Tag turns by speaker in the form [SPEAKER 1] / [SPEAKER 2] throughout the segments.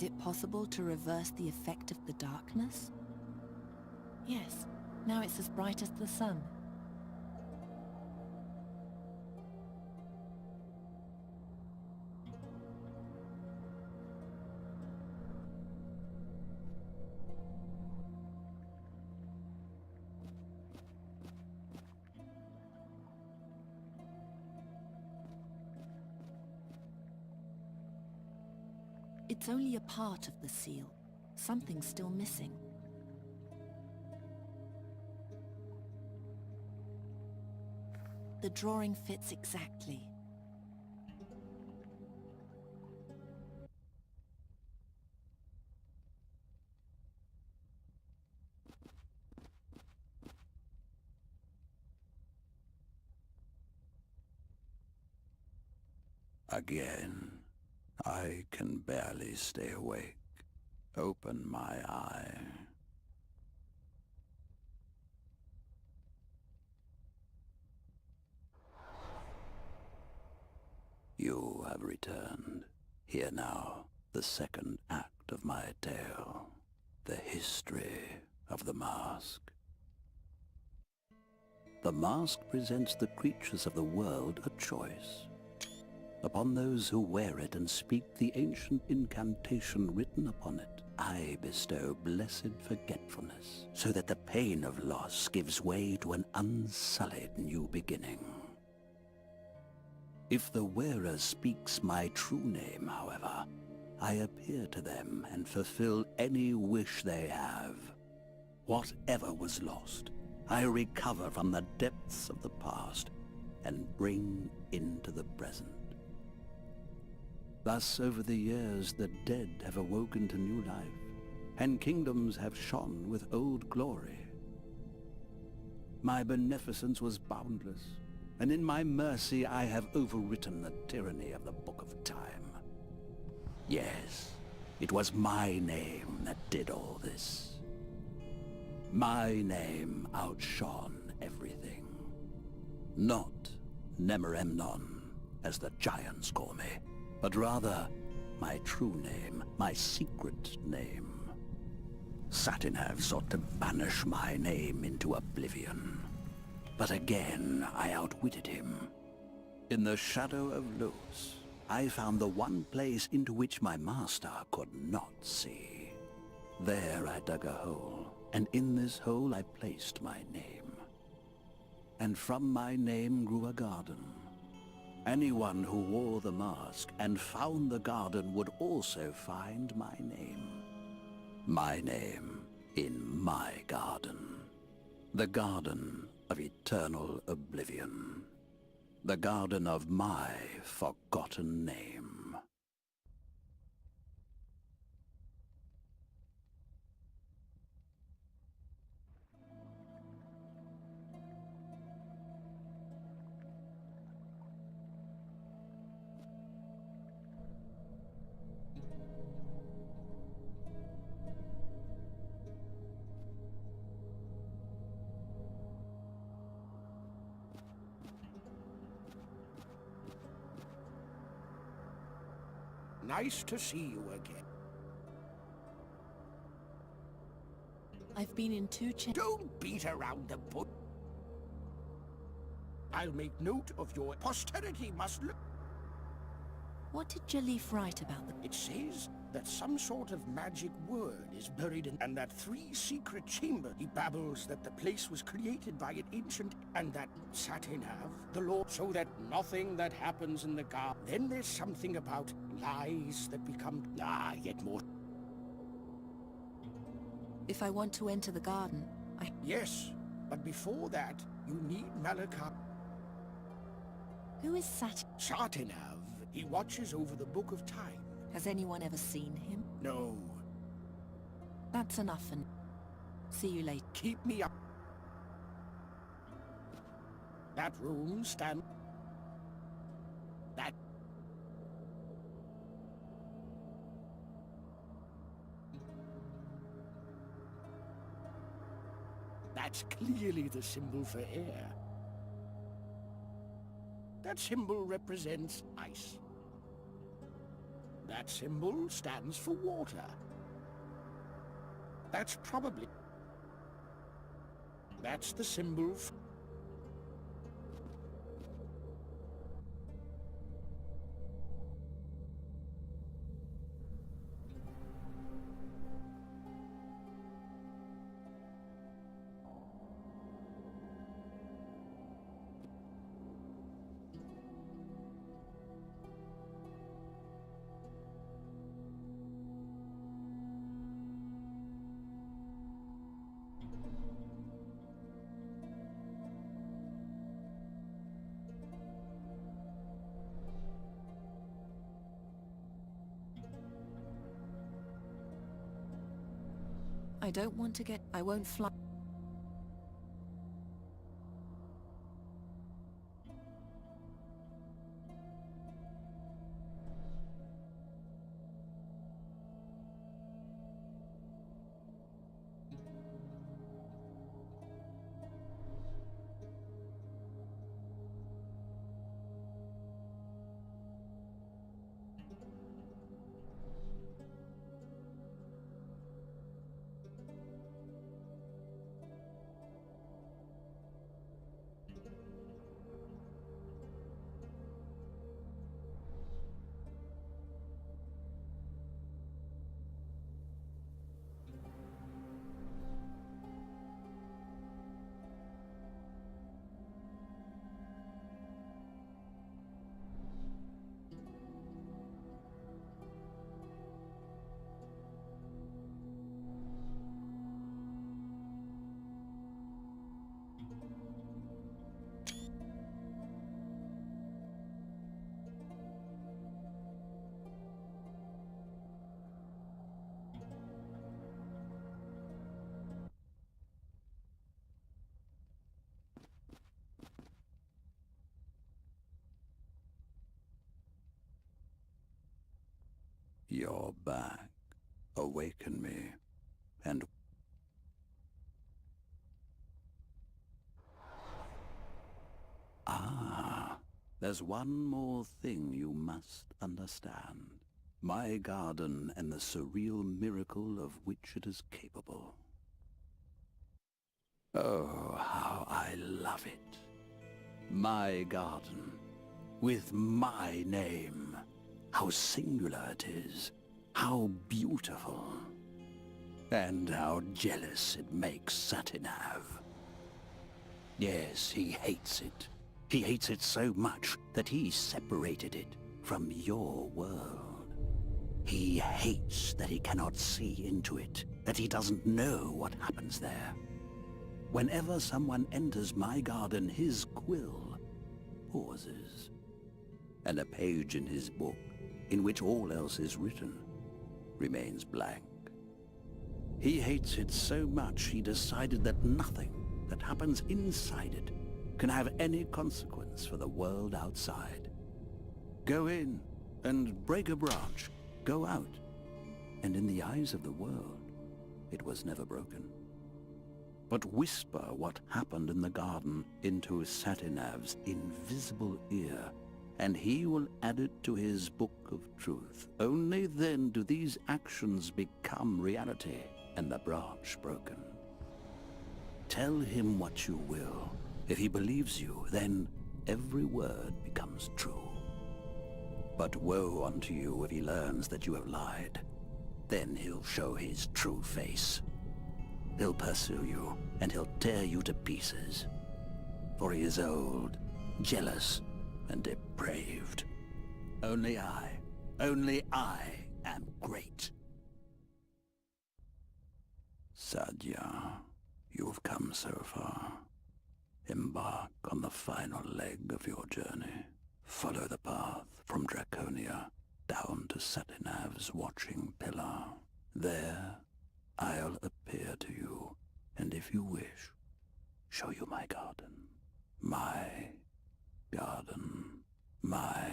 [SPEAKER 1] it possible to reverse the effect of the darkness? Yes, now it's as bright as the sun. It's only a part of the seal. Something's still missing. The drawing fits exactly.
[SPEAKER 2] Again, I can barely stay awake. Open my eye. You have returned. Here now, the second act of my tale. The history of the mask. The mask presents the creatures of the world a choice. Upon those who wear it and speak the ancient incantation written upon it, I bestow blessed forgetfulness, so that the pain of loss gives way to an unsullied new beginning. If the wearer speaks my true name, however, I appear to them and fulfill any wish they have. Whatever was lost, I recover from the depths of the past and bring into the present. Thus, over the years, the dead have awoken to new life, and kingdoms have shone with old glory. My beneficence was boundless, and in my mercy I have overwritten the tyranny of the Book of Time. Yes, it was my name that did all this. My name outshone everything. Not Nemeremnon, as the giants call me, but rather my true name, my secret name. Satinav sought to banish my name into oblivion. But again, I outwitted him. In the shadow of Los, I found the one place into which my master could not see. There I dug a hole, and in this hole I placed my name. And from my name grew a garden. Anyone who wore the mask and found the garden would also find my name. My name in my garden. The garden of eternal oblivion. The garden of my forgotten name.
[SPEAKER 3] Nice to see you again.
[SPEAKER 1] I've been in two
[SPEAKER 3] Don't beat around the bush. I'll make note of your posterity must look.
[SPEAKER 1] What did Jalif write about them?
[SPEAKER 3] It says that some sort of magic word is buried in, and that 3 secret chambers. He babbles that the place was created by an ancient, and that Satinav, the Lord, so that nothing that happens in the garden. Then there's something about lies that become, yet more.
[SPEAKER 1] If I want to enter the garden,
[SPEAKER 3] Yes, but before that, you need Malakah.
[SPEAKER 1] Who is
[SPEAKER 3] Satinav. He watches over the Book of Time.
[SPEAKER 1] Has anyone ever seen him?
[SPEAKER 3] No.
[SPEAKER 1] That's enough and see you later.
[SPEAKER 3] Keep me up. That room stand. That. That's clearly the symbol for air. That symbol represents ice. That symbol stands for water. That's the symbol for...
[SPEAKER 1] I don't want to get... I won't fly...
[SPEAKER 2] You're back. Awaken me, and... Ah, there's one more thing you must understand. My garden and the surreal miracle of which it is capable. Oh, how I love it. My garden, with my name. How singular it is, how beautiful, and how jealous it makes Satinav. Yes, he hates it. He hates it so much that he separated it from your world. He hates that he cannot see into it, that he doesn't know what happens there. Whenever someone enters my garden, his quill pauses, and a page in his book, in which all else is written, remains blank. He hates it so much he decided that nothing that happens inside it can have any consequence for the world outside. Go in and break a branch, go out, and in the eyes of the world, it was never broken. But whisper what happened in the garden into Satinav's invisible ear, and he will add it to his book of truth. Only then do these actions become reality and the branch broken. Tell him what you will. If he believes you, then every word becomes true. But woe unto you if he learns that you have lied. Then he'll show his true face. He'll pursue you, and he'll tear you to pieces. For he is old, jealous, and depraved. Only I am great. Sadya, you've come so far. Embark on the final leg of your journey. Follow the path from Draconia down to Satinav's watching pillar. There, I'll appear to you, and if you wish, show you my garden. My garden, my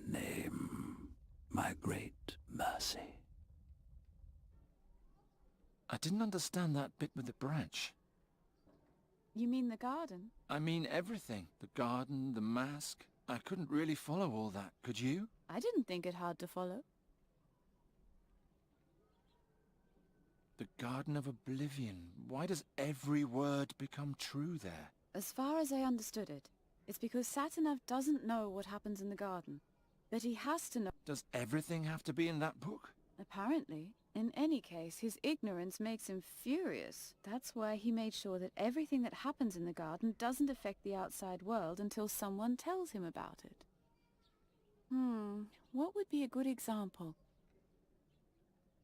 [SPEAKER 2] name, my great mercy.
[SPEAKER 4] I didn't understand that bit with the branch.
[SPEAKER 5] You mean the garden?
[SPEAKER 4] I mean everything. The garden, the mask. I couldn't really follow all that, could you?
[SPEAKER 5] I didn't think it hard to follow.
[SPEAKER 4] The Garden of Oblivion. Why does every word become true there?
[SPEAKER 5] As far as I understood it, it's because Satanav doesn't know what happens in the garden. But he has to know.
[SPEAKER 4] Does everything have to be in that book?
[SPEAKER 5] Apparently. In any case, his ignorance makes him furious. That's why he made sure that everything that happens in the garden doesn't affect the outside world until someone tells him about it. What would be a good example?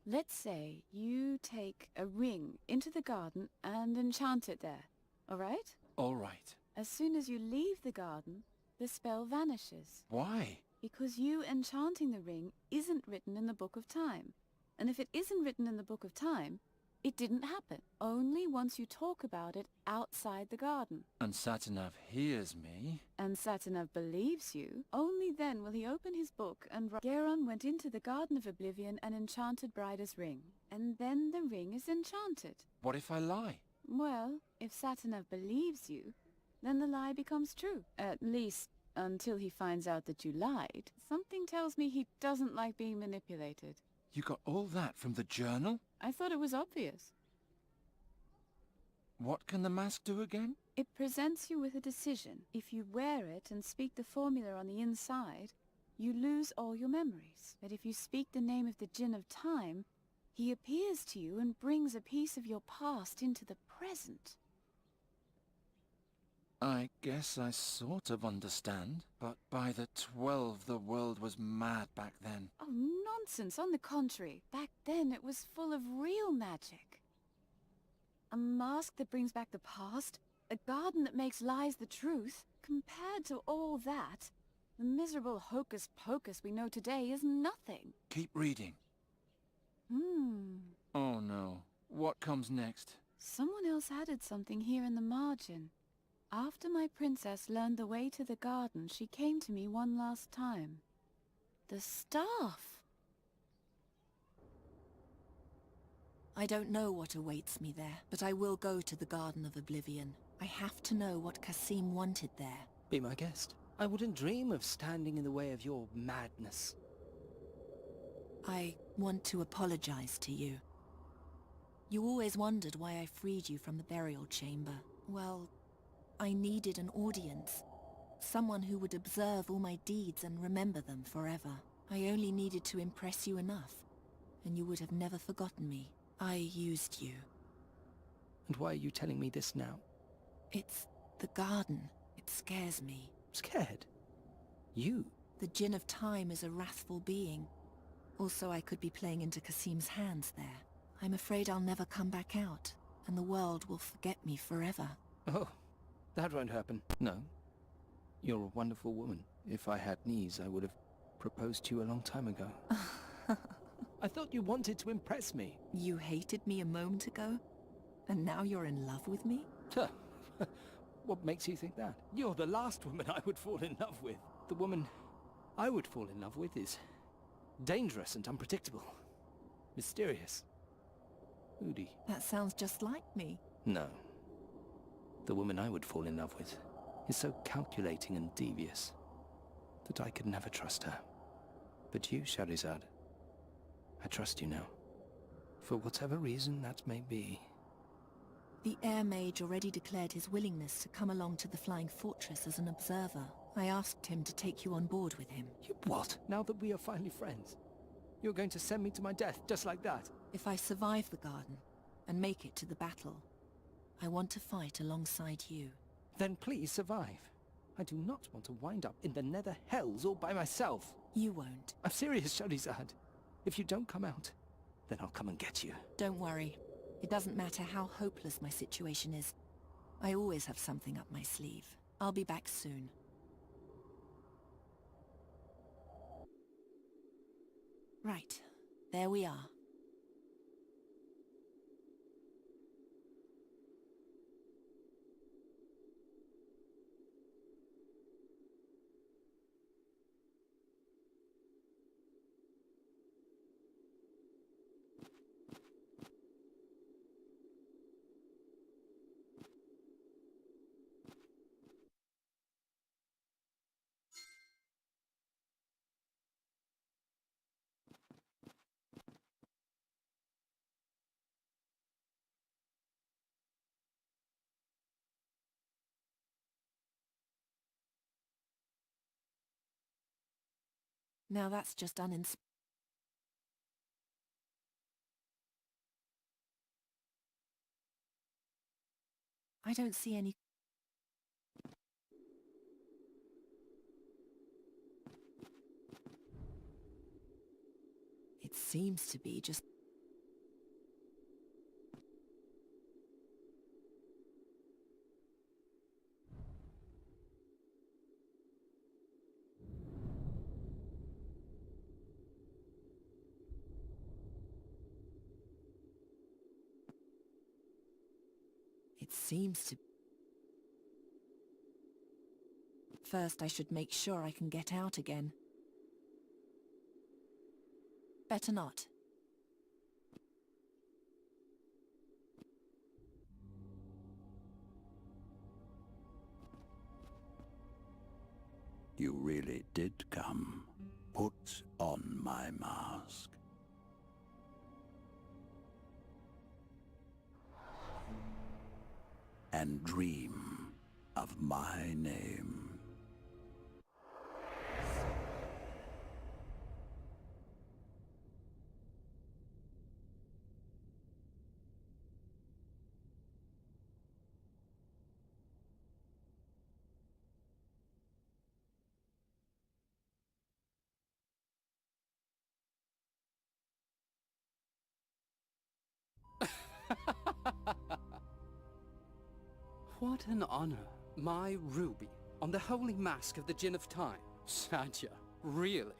[SPEAKER 5] Let's say you take a ring into the garden and enchant it there, all right?
[SPEAKER 4] All right.
[SPEAKER 5] As soon as you leave the garden, the spell vanishes.
[SPEAKER 4] Why?
[SPEAKER 5] Because you enchanting the ring isn't written in the Book of Time. And if it isn't written in the Book of Time, it didn't happen. Only once you talk about it outside the garden.
[SPEAKER 4] And Satanav hears me.
[SPEAKER 5] And Satanav believes you. Only then will he open his book and write, Geron went into the Garden of Oblivion and enchanted Brida's ring. And then the ring is enchanted.
[SPEAKER 4] What if I lie?
[SPEAKER 5] Well, if Satanav believes you, then the lie becomes true. At least, until he finds out that you lied. Something tells me he doesn't like being manipulated.
[SPEAKER 4] You got all that from the journal?
[SPEAKER 5] I thought it was obvious.
[SPEAKER 4] What can the mask do again?
[SPEAKER 5] It presents you with a decision. If you wear it and speak the formula on the inside, you lose all your memories. But if you speak the name of the Djinn of Time, he appears to you and brings a piece of your past into the present.
[SPEAKER 4] I guess I sort of understand. But by the 12, the world was mad back then.
[SPEAKER 5] Oh, nonsense. On the contrary, back then it was full of real magic. A mask that brings back the past, a garden that makes lies the truth. Compared to all that, the miserable hocus-pocus we know today is nothing.
[SPEAKER 4] Keep reading. Oh no. What comes next?
[SPEAKER 5] Someone else added something here in the margin. After my princess learned the way to the garden, she came to me one last time. The staff!
[SPEAKER 1] I don't know what awaits me there, but I will go to the Garden of Oblivion. I have to know what Kasim wanted there.
[SPEAKER 6] Be my guest. I wouldn't dream of standing in the way of your madness.
[SPEAKER 1] I want to apologize to you. You always wondered why I freed you from the burial chamber. Well, I needed an audience. Someone who would observe all my deeds and remember them forever. I only needed to impress you enough, and you would have never forgotten me. I used you.
[SPEAKER 6] And why are you telling me this now?
[SPEAKER 1] It's the garden. It scares me.
[SPEAKER 6] Scared? You?
[SPEAKER 1] The Djinn of Time is a wrathful being. Also, I could be playing into Kasim's hands there. I'm afraid I'll never come back out, and the world will forget me forever.
[SPEAKER 6] Oh, that won't happen. No. You're a wonderful woman. If I had knees, I would have proposed to you a long time ago. I thought you wanted to impress me.
[SPEAKER 1] You hated me a moment ago, and now you're in love with me?
[SPEAKER 6] Tuh. What makes you think that? You're the last woman I would fall in love with. The woman I would fall in love with is dangerous and unpredictable. Mysterious. Moody.
[SPEAKER 1] That sounds just like me.
[SPEAKER 6] No. The woman I would fall in love with is so calculating and devious that I could never trust her. But you, Shahrazad, I trust you now. For whatever reason that may be.
[SPEAKER 1] The Air Mage already declared his willingness to come along to the Flying Fortress as an observer. I asked him to take you on board with him.
[SPEAKER 6] You what? Now that we are finally friends, you're going to send me to my death just like that?
[SPEAKER 1] If I survive the garden and make it to the battle, I want to fight alongside you.
[SPEAKER 6] Then please survive. I do not want to wind up in the nether hells all by myself.
[SPEAKER 1] You won't.
[SPEAKER 6] I'm serious, Shahrazad. If you don't come out, then I'll come and get you.
[SPEAKER 1] Don't worry. It doesn't matter how hopeless my situation is. I always have something up my sleeve. I'll be back soon. Right. There we are. Now that's just I don't see any... It seems to be just... It seems to... First, I should make sure I can get out again. Better not.
[SPEAKER 2] You really did come. Put on my mask. And dream of my name.
[SPEAKER 7] What an honor. My ruby, on the holy mask of the Djinn of Time. Satya, really?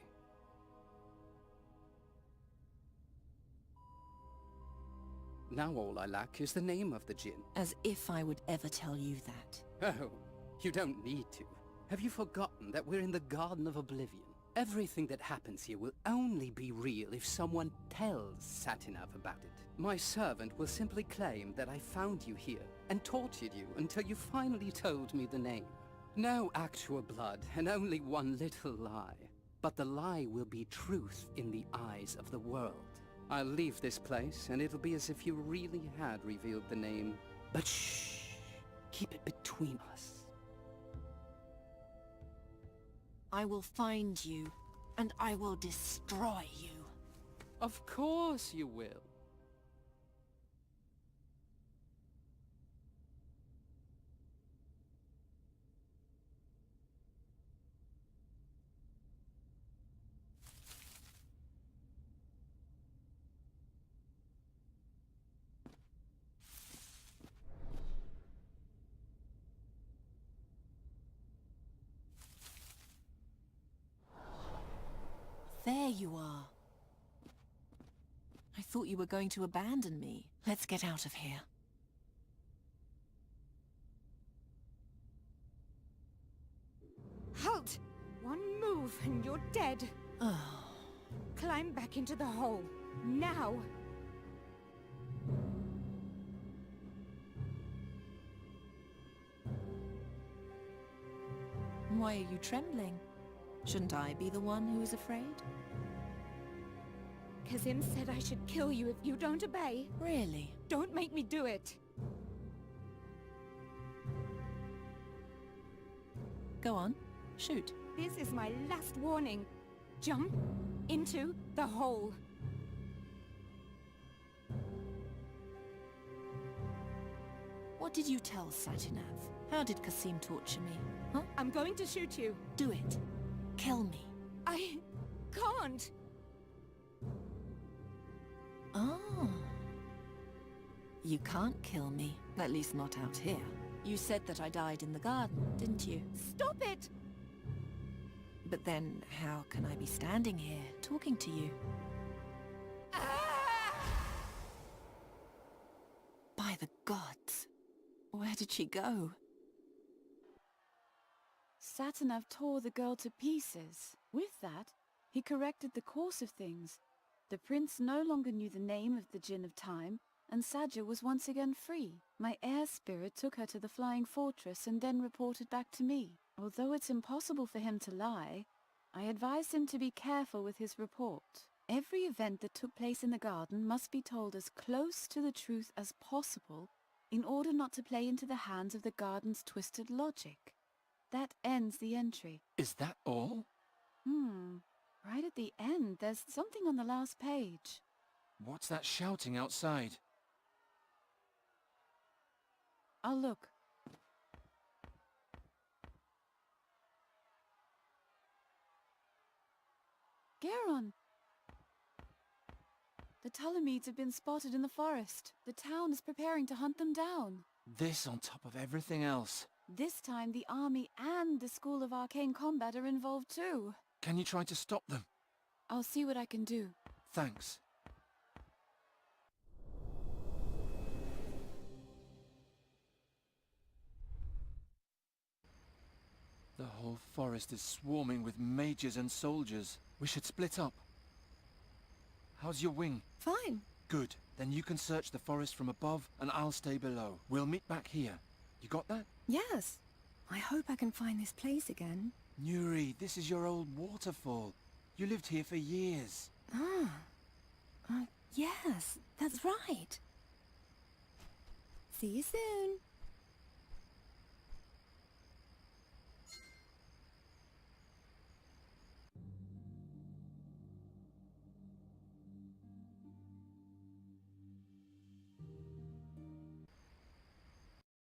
[SPEAKER 7] Now all I lack is the name of the Djinn.
[SPEAKER 1] As if I would ever tell you that.
[SPEAKER 7] Oh, you don't need to. Have you forgotten that we're in the Garden of Oblivion? Everything that happens here will only be real if someone tells Satinav about it. My servant will simply claim that I found you here and tortured you until you finally told me the name. No actual blood and only one little lie. But the lie will be truth in the eyes of the world. I'll leave this place and it'll be as if you really had revealed the name. But shh! Keep it between us.
[SPEAKER 1] I will find you, and I will destroy you.
[SPEAKER 7] Of course you will.
[SPEAKER 1] There you are. I thought you were going to abandon me. Let's get out of here.
[SPEAKER 8] Halt! One move and you're dead.
[SPEAKER 1] Oh.
[SPEAKER 8] Climb back into the hole. Now!
[SPEAKER 1] Why are you trembling? Shouldn't I be the one who is afraid?
[SPEAKER 8] Kazim said I should kill you if you don't obey.
[SPEAKER 1] Really?
[SPEAKER 8] Don't make me do it.
[SPEAKER 1] Go on. Shoot.
[SPEAKER 8] This is my last warning. Jump into the hole.
[SPEAKER 1] What did you tell Satinav? How did Kasim torture me? Huh?
[SPEAKER 8] I'm going to shoot you.
[SPEAKER 1] Do it. Kill me.
[SPEAKER 8] I can't.
[SPEAKER 1] Oh. You can't kill me. At least not out here. You said that I died in the garden, didn't you?
[SPEAKER 8] Stop it!
[SPEAKER 1] But then, how can I be standing here, talking to you?
[SPEAKER 8] Ah!
[SPEAKER 1] By the gods! Where did she go?
[SPEAKER 5] Satinav tore the girl to pieces. With that, he corrected the course of things. The prince no longer knew the name of the Djinn of Time, and Saja was once again free. My air spirit took her to the flying fortress and then reported back to me. Although it's impossible for him to lie, I advised him to be careful with his report. Every event that took place in the garden must be told as close to the truth as possible in order not to play into the hands of the garden's twisted logic. That ends the entry.
[SPEAKER 4] Is that all?
[SPEAKER 5] Right at the end, there's something on the last page.
[SPEAKER 4] What's that shouting outside?
[SPEAKER 5] I'll look. Garon! The Ptolemies have been spotted in the forest. The town is preparing to hunt them down.
[SPEAKER 4] This on top of everything else.
[SPEAKER 5] This time the army and the School of Arcane Combat are involved too.
[SPEAKER 4] Can you try to stop them?
[SPEAKER 5] I'll see what I can do.
[SPEAKER 4] Thanks. The whole forest is swarming with mages and soldiers. We should split up. How's your wing?
[SPEAKER 9] Fine.
[SPEAKER 4] Good. Then you can search the forest from above and I'll stay below. We'll meet back here. You got that?
[SPEAKER 9] Yes. I hope I can find this place again.
[SPEAKER 4] Nuri, this is your old waterfall. You lived here for years.
[SPEAKER 9] Yes, that's right. See you soon.